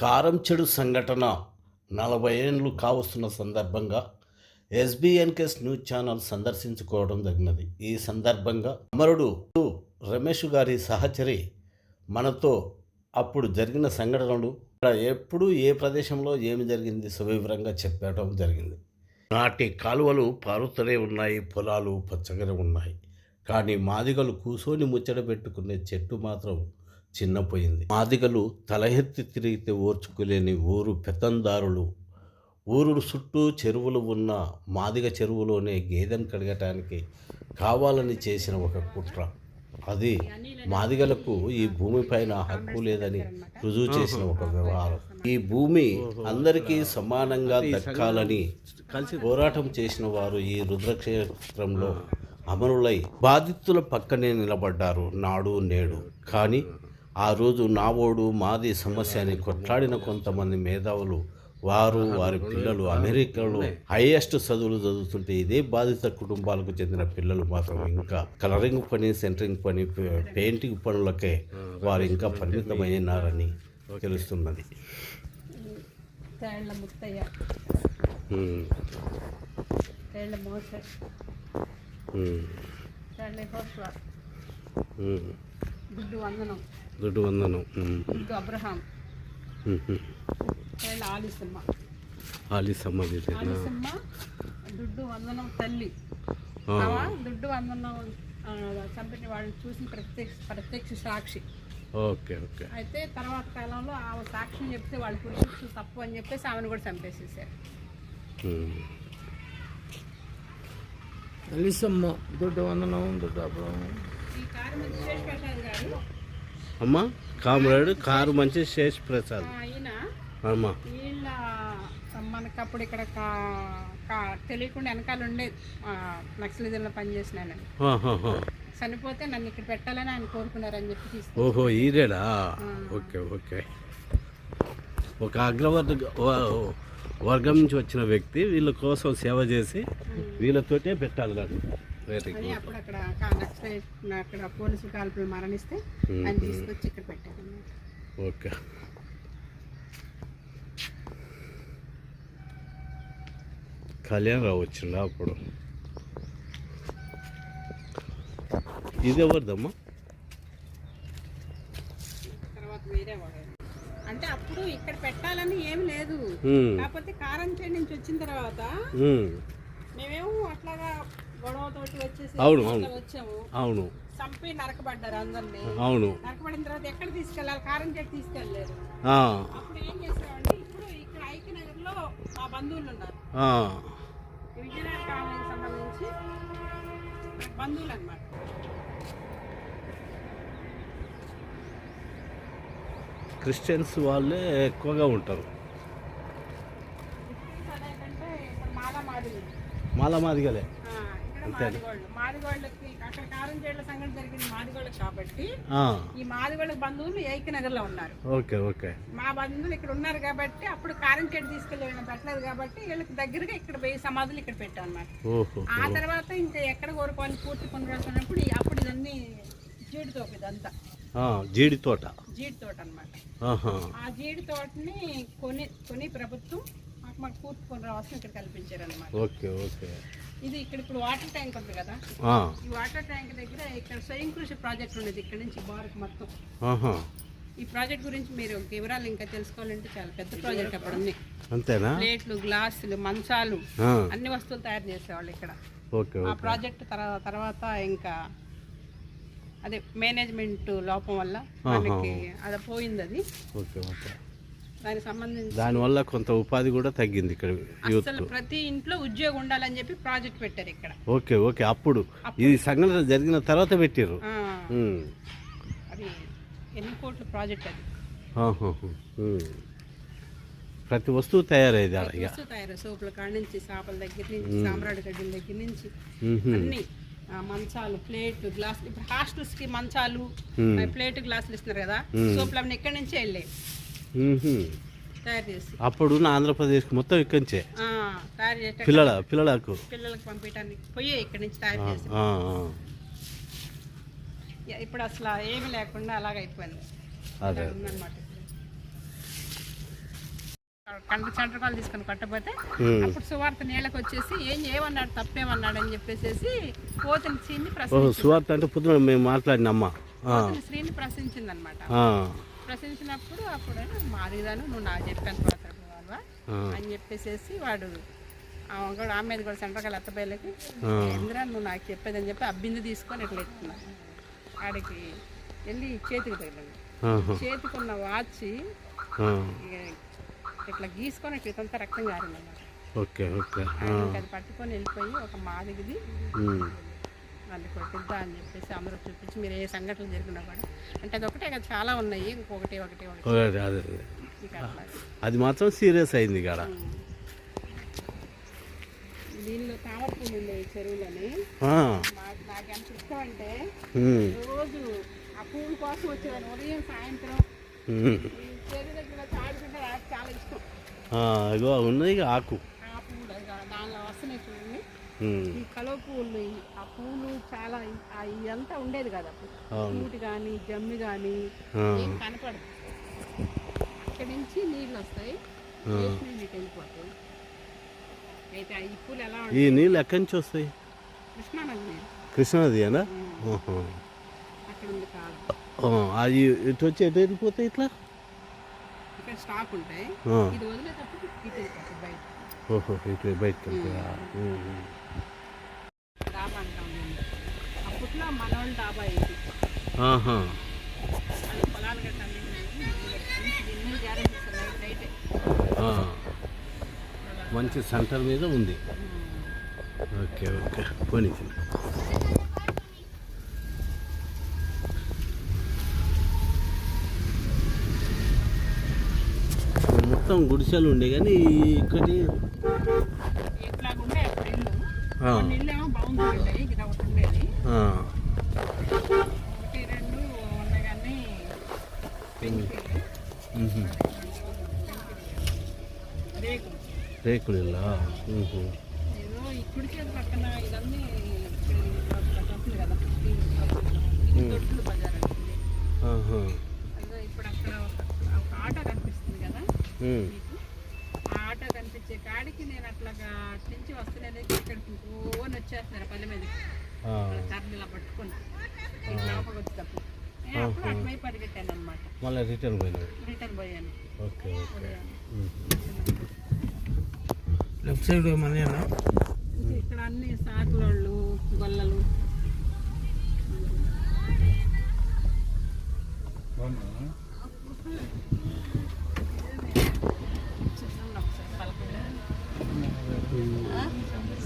కారంచెడు సంఘటన 40 ఏళ్ళు కావస్తున్న సందర్భంగా ఎస్బీఎన్కేఎస్ న్యూస్ ఛానల్ సందర్శించుకోవడం జరిగినది. ఈ సందర్భంగా అమరుడు రమేష్ గారి సహచరి మనతో అప్పుడు జరిగిన సంఘటనలు, ఎప్పుడు ఏ ప్రదేశంలో ఏమి జరిగింది సవివరంగా చెప్పడం జరిగింది. నాటి కాలువలు పారుతూనే ఉన్నాయి, పొలాలు పచ్చగానే ఉన్నాయి. కానీ మాదిగలు కూసోని ముచ్చట పెట్టుకునే చెట్టు మాత్రం చిన్నపోయింది. మాదిగలు తల ఎత్తి తిరిగితే ఓర్చుకోలేని ఊరు పెత్తందారులు ఊరు చుట్టూ చెరువులు ఉన్న మాదిగ చెరువులోనే గేదెను కడగటానికి కావాలని చేసిన ఒక కుట్ర. అది మాదిగలకు ఈ భూమిపైన హక్కు లేదని రుజువు చేసిన ఒక వ్యవహారం. ఈ భూమి అందరికీ సమానంగా దక్కాలని కలిసి పోరాటం చేసిన వారు ఈ రుద్రక్షేత్రంలో అమరులై బాధితుల పక్కనే నిలబడ్డారు నాడు నేడు. కానీ ఆ రోజు నావోడు మాది సమస్య అని కొట్లాడిన కొంతమంది మేధావులు, వారు వారి పిల్లలు అమెరికాలో హైయెస్ట్ చదువులు చదువుతుంటే ఇదే బాధిత కుటుంబాలకు చెందిన పిల్లలు మాత్రం ఇంకా కలరింగ్ పని, సెంటరింగ్ పని, పెయింటింగ్ పనులకే వారు ఇంకా పరిమితమైనారని తెలుస్తున్నది. దుడ్డు వందనం, అబ్రహాం, ఆలిసమ్మ, దుడ్డు వందనం తల్లి. దుడ్డు వందనం చంపిన వాళ్ళని చూసిన ప్రత్యక్ష సాక్షి. Okay okay. అయితే తర్వాత కాలంలో ఆ సాక్షిని చెప్తే వాళ్ళు పురుషులు తప్పు అని చెప్పేసి ఆమెను కూడా చంపేసేసారు. అలిసమ్మ, దుడ్డు వందనం, దుడ్డు అబ్రహాం. ఈ కారు మంచి శేష్ ప్రసాద్ గారు అమ్మ, కామ్రేడ్ కారు మంచి శేష్ ప్రసాద్ ఆయన అమ్మ. వీళ్ళ మనకు అప్పుడు ఇక్కడ తెలియకుండా వెనకాల ఉండేది నక్సలిజంలో పనిచేసినానని. చనిపోతే నన్ను ఇక్కడ పెట్టాలని ఆయన కోరుకున్నారని చెప్పి తీసుకు. ఓహో, ఈరేడా? Okay okay. ఒక వర్గం నుంచి వచ్చిన వ్యక్తి వీళ్ళ కోసం సేవ చేసి వీళ్ళతోటే పెట్టాలి కానీ అప్పుడు అక్కడ అక్కడ పోలీసులు కాల్పులు మరణిస్తే ఆయన తీసుకొచ్చి ఇక్కడ పెట్టారు. ఓకే. కళ్యాణ్ రావు వచ్చిండా అప్పుడు? ఇది ఎవరిదమ్మా? తర్వాత వేరే వాడు. అంటే అప్పుడు ఇక్కడ పెట్టాలని ఏం లేదు, కాకపోతే కారంచేడు నుంచి వచ్చిన తర్వాత మేమేమో అట్లాగా గొడవతోటి వచ్చేసి వచ్చాము. అవును, చంపి నరకబడ్డారు అందరినీ. అవును, నరకబడిన తర్వాత ఎక్కడ తీసుకెళ్ళాలి? కారంచేడు తీసుకెళ్ళలేదు. అప్పుడు ఏం చేసామంటే, ఇప్పుడు ఇక్కడ ఐక్యనగర్ లో మా బంధువులు ఉన్నారు, విజయనగర కాలనీకి సంబంధించి బంధువులు అన్నమాట. క్రిస్టియన్స్ వాళ్ళే ఎక్కువగా ఉంటారు. మాదిగలే మాదిగోళ్ళకి అక్కడ కారంచేడుల సంఘటన జరిగింది మాదిగోళ్ళకి కాబట్టి ఈ మాదిగోళ్ళ బంధువులు ఏకనగర్ లో ఉన్నారు. Okay okay. మా బంధువులు ఇక్కడ ఉన్నారు కాబట్టి అప్పుడు కారంచేడు తీసుకెళ్ళి పెట్టలేదు కాబట్టి వీళ్ళకి దగ్గరగా ఇక్కడ 1000 సమాధులు ఇక్కడ పెట్టాం అన్నమాట. ఆ తర్వాత ఇంకా ఎక్కడ కోరుకోవాలి పూర్తి పునరాసినప్పుడు అప్పుడు ఇదన్నీ జీడి తోట, ఇదంతా జీడి తోట అన్నమాట. ఆ జీడి తోటని కొని ప్రభుత్వం మాకు పూర్తి పునరావాసం ఇక్కడ కల్పించారు అన్నమాట. Okay okay. ఇది ఇక్కడ ఇప్పుడు వాటర్ ట్యాంక్ ఉంది కదా, ఈ వాటర్ ట్యాంక్ దగ్గర ఇక్కడ స్వయం కృషి ప్రాజెక్ట్ ఉండేది. ఇక్కడ నుంచి బార్క్ మొత్తం. ఈ ప్రాజెక్ట్ గురించి మీరు వివరాలు ఇంకా తెలుసుకోవాలంటే చాలా పెద్ద ప్రాజెక్ట్ అప్పుడు ఉంది. అంతేనా? ప్లేట్లు, గ్లాసులు, మంచాలు, అన్ని వస్తువులు తయారు చేసేవాళ్ళు ఇక్కడ. ఆ ప్రాజెక్ట్ తర్వాత ఇంకా అదే మేనేజ్మెంట్ లోపం వల్ల మనకి అది పోయింది. అది దానికి సంబంధించి దానివల్ల కొంత ఉపాధి కూడా తగ్గింది ఇక్కడ. అసలు ప్రతి ఇంట్లో ఉద్యోగం ఉండాలని చెప్పి ప్రాజెక్ట్ పెట్టారు ఇక్కడ. Okay okay. అప్పుడు ఇది సంఘటన జరిగిన తర్వాత పెట్టారు. అది ఎన్ని కోట్ల ప్రాజెక్ట్ అది. ప్రతి వస్తువు తయారైంది. సోపుల కాడ నుంచి, చేపల దగ్గర నుంచి, సాంబ్రాడి గడ్డల దగ్గర నుంచి అన్ని మంచాలు, ప్లేట్, గ్లాస్. ఇప్పుడు హాస్టల్స్ కి మంచాలు, ప్లేట్, గ్లాసులు ఇస్తున్నారు కదా, సోపులు అన్నీ ఎక్కడి నుంచే వెళ్ళాయి. తయారు చేసి అప్పుడు నా ఆంధ్రప్రదేశ్కి మొత్తం ఇక్కడి నుంచే తయారు చేసి పిల్లలకు పిల్లలకు పంపించడానికి పోయే ఇక్కడి నుంచి తయారు చేసి ఆ, ఇప్పుడు అసలు ఏమీ లేకుండా అలాగైపోయింది. అదే ఉందన్నమాట. కండ చండ్రకాలు తీసుకొని కట్టపోతే అప్పుడు సువార్త నీళ్ళకి వచ్చేసి ఏమన్నాడు తప్పేమన్నాడు అని చెప్పేసి పోతుని శ్రీని సువార్త అంటే పొద్దున మేము మాట్లాడిన అమ్మ శ్రీని ప్రశ్నించింది అనమాట. ప్రశ్నించినప్పుడు అప్పుడు మాదిదాను నువ్వు నాకు చెప్పాను వాళ్ళవా అని చెప్పేసి వాడు కూడా ఆమె మీద కూడా చండ్రకాయలు ఎత్తబోయలకి ఎందురా నువ్వు నాకు చెప్పేదని చెప్పి ఆ బిందు తీసుకొని ఇట్లా ఎత్తున్నా ఆడికి వెళ్ళి చేతికి తగిలింది. చేతికున్న వాచి ఇట్లా గీసుకొని ఇట్లంతా రక్తం గారిందన్నమాట. అది పట్టుకొని వెళ్ళిపోయి ఒక మాదిగిది వాళ్ళు కొట్టిద్దా అని చెప్పేసి అందరూ చూపించి మీరు ఏ సంఘటనలు జరిగినా కూడా అంటే అది ఒకటే కదా చాలా ఉన్నాయి ఇంకొకటి అది మాత్రం సీరియస్ అయింది కదా. దీనిలో తామర పూలు ఉండేవి చెరువులని నాకు ఎంత ఇష్టం అంటే రోజు ఆ పూలు కోసం వచ్చేవాడిని ఉదయం సాయంత్రం చెరువు దగ్గర తాడుకుంటే నాకు చాలా ఇష్టం. ఇగో ఉన్నాయి ఆకు ఆ పూలు దానిలో వస్తున్నాయి చూడండి ఈ కలువ పూలు ఆ పూలు చాలా ఇదంతా ఉండేది కదా పూటి కానీ జమ్మి కానీ ఏం కనపడదు. అక్కడి నుంచి నీళ్ళు వస్తాయి నీళ్ళు వెళ్ళిపోతాయి. అయితే ఈ పూలు ఎలా ఈ నీళ్ళు ఎక్కడి నుంచి వస్తాయి? కృష్ణానది. కృష్ణానది అనా? అక్కడ ఉంది కాదు అది ఇటు వచ్చి ఎటు వెళ్ళిపోతాయి ఇట్లా ఇక్కడ స్టాక్ ఉంటాయి. ఇది వదిలేటప్పుడు ఇటు వెళ్ళిపోతాయి బయట. ఇటు బయటకు వెళ్తాయా? డాబా అంటాం అప్పట్లో మనోళ్ళ డాబా ఇది. అది పొలాలు గట్ట మంచి సెంటర్ మీద ఉంది. ఓకే పోనీ మొత్తం గుడిసెలు ఉండే కానీ ఇక్కడి ఇట్లా ఉండే అప్పుడు ఇల్లు ఏమో బాగుంటుంది. ఇది ఒకటి ఉండేది ఒకటి రెండు ఉన్నాయి కానీ రేకులు ఇల్లా ఏదో ఈ కుడి చేతి పక్కన ఇదన్నీ కదా దొడ్లు బజార్ అంటుంది. ఇప్పుడు అక్కడ ఒక ఆటో కనిపిస్తుంది కదా ఆ ఆటో కనిపించే కాడికి నేను అట్లాగా నుంచి వస్తున్నాను ఇక్కడికి ఓన్ వచ్చేస్తున్నాను పల్లె మీదకి కర్రలు ఇలా పట్టుకొని లోపలికి వచ్చేటప్పుడు నేను అప్పుడు అటువైపు పరిగెట్టాను అనమాట. మళ్ళీ రిటర్న్ పోయాను. ఓకే లెఫ్ట్ సైడ్ మనీనా ఇక్కడ అన్ని సాకులోళ్ళు గొల్లలు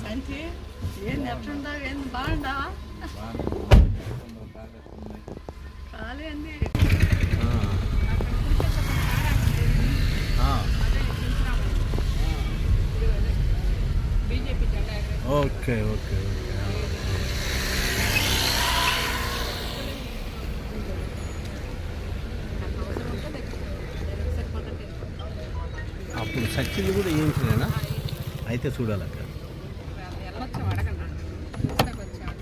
సంచి ఏంది ఎట్లుండవు ఏంది బాగుండవా ఖాళీ అండి. బీజేపీ జెండా ఓకే అప్పుడు సచ్చిలు కూడా ఏం చేయనా అయితే చూడాలి అక్కడ. వెళ్ళొచ్చాం అడగండి వచ్చాం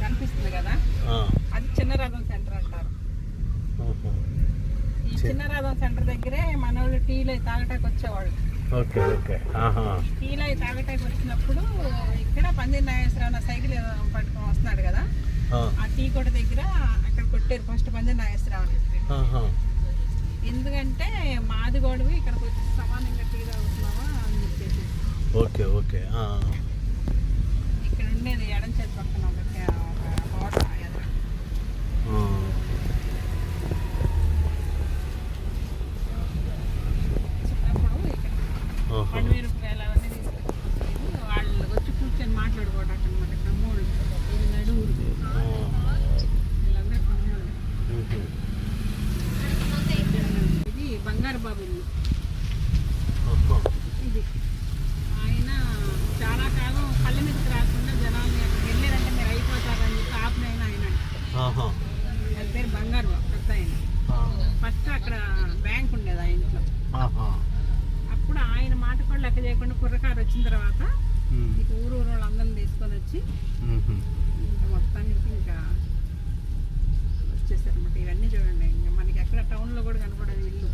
కనిపిస్తుంది కదా అది చిన్నరథం సెంటర్ అంటారు. ఈ చిన్నరథం సెంటర్ దగ్గరే మనోళ్ళు టీలు తాగటానికి వచ్చేవాళ్ళు. టీలు తాగటానికి వచ్చినప్పుడు ఇక్కడ పందిరి నాగేశ్వరరావు సైకిల్ పట్టుకొని వస్తున్నాడు కదా ఆ టీ కొట్ట దగ్గర అక్కడ కొట్టారు ఫస్ట్ పందిరి నాగేశ్వరరావు. ఎందుకంటే మాది గొడవ ఇక్కడికి వచ్చి సమానంగా టీ తాగుతున్నావా అని చెప్పేసి. ఇక్కడ ఉండేది ఎడం చేతి పక్కన ఒక హోటల్ చిన్నప్పుడు ఇక్కడ 12,000 అవన్నీ తీసుకొచ్చి వాళ్ళు ఫస్ట్ అక్కడ బ్యాంక్ ఉండేది ఆ ఇంట్లో. ఆహా. అప్పుడు ఆయన మాట కూడా లెక్క చేయకుండా కుర్రకారు వచ్చిన తర్వాత ఇక ఊరు వాళ్ళందరిని తీసుకొని వచ్చి ఇంకా మొత్తానికి ఇంకా వచ్చేసారన్నమాట. ఇవన్నీ చూడండి, ఇంకా మనకి ఎక్కడ టౌన్లో కూడా కనపడదు ఇల్లు.